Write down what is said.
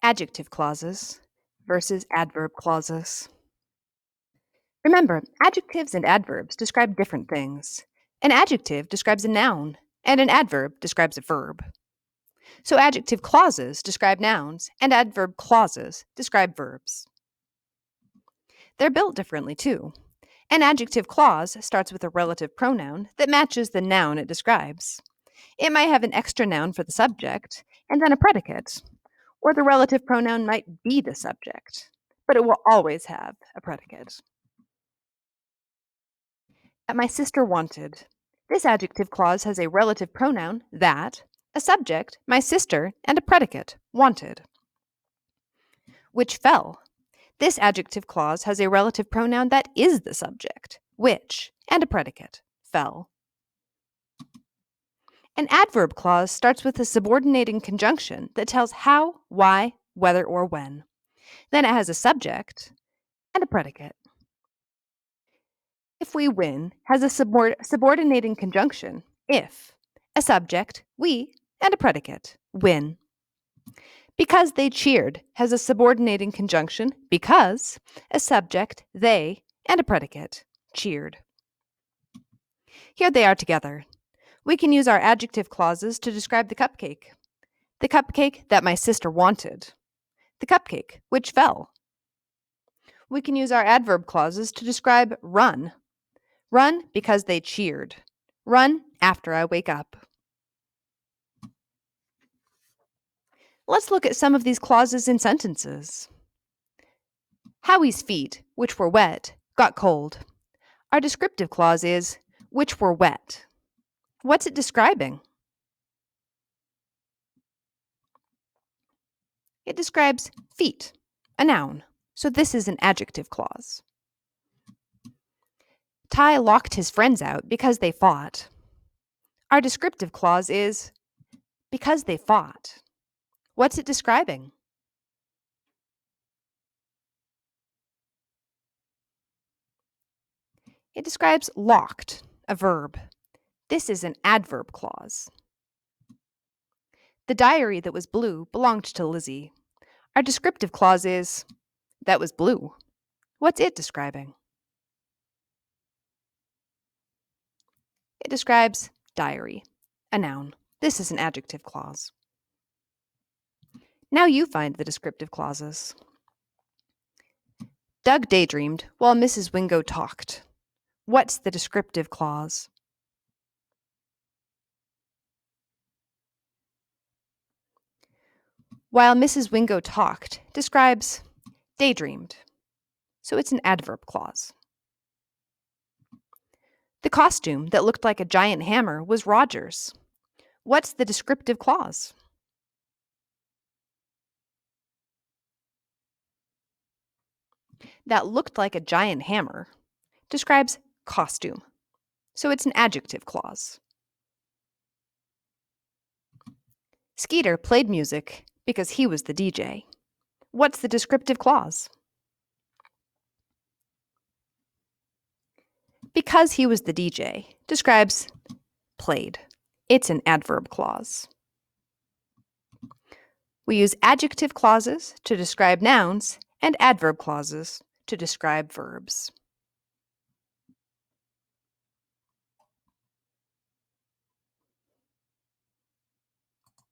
Adjective clauses versus adverb clauses. Remember, adjectives and adverbs describe different things. An adjective describes a noun, and an adverb describes a verb. So adjective clauses describe nouns, and adverb clauses describe verbs. They're built differently, too. An adjective clause starts with a relative pronoun that matches the noun it describes. It might have an extra noun for the subject, and then a predicate. Or the relative pronoun might be the subject, but it will always have a predicate. That my sister wanted. This adjective clause has a relative pronoun, that, a subject, my sister, and a predicate, wanted. Which fell. This adjective clause has a relative pronoun that is the subject, which, and a predicate, fell. An adverb clause starts with a subordinating conjunction that tells how, why, whether, or when. Then it has a subject and a predicate. If we win has a subordinating conjunction, if, a subject, we, and a predicate, win. Because they cheered has a subordinating conjunction, because, a subject, they, and a predicate, cheered. Here they are together. We can use our adjective clauses to describe the cupcake that my sister wanted, the cupcake which fell. We can use our adverb clauses to describe run because they cheered, run after I wake up. Let's look at some of these clauses in sentences. Howie's feet, which were wet, got cold. Our descriptive clause is which were wet. What's it describing? It describes feet, a noun, so this is an adjective clause. Ty locked his friends out because they fought. Our descriptive clause is because they fought. What's it describing? It describes locked, a verb. This is an adverb clause. The diary that was blue belonged to Lizzie. Our descriptive clause is that was blue. What's it describing? It describes diary, a noun. This is an adjective clause. Now you find the descriptive clauses. Doug daydreamed while Mrs. Wingo talked. What's the descriptive clause? While Mrs. Wingo talked describes daydreamed, so it's an adverb clause. The costume that looked like a giant hammer was Roger's. What's the descriptive clause? That looked like a giant hammer describes costume, so it's an adjective clause. Skeeter played music because he was the DJ. What's the descriptive clause? Because he was the DJ describes played. It's an adverb clause. We use adjective clauses to describe nouns and adverb clauses to describe verbs.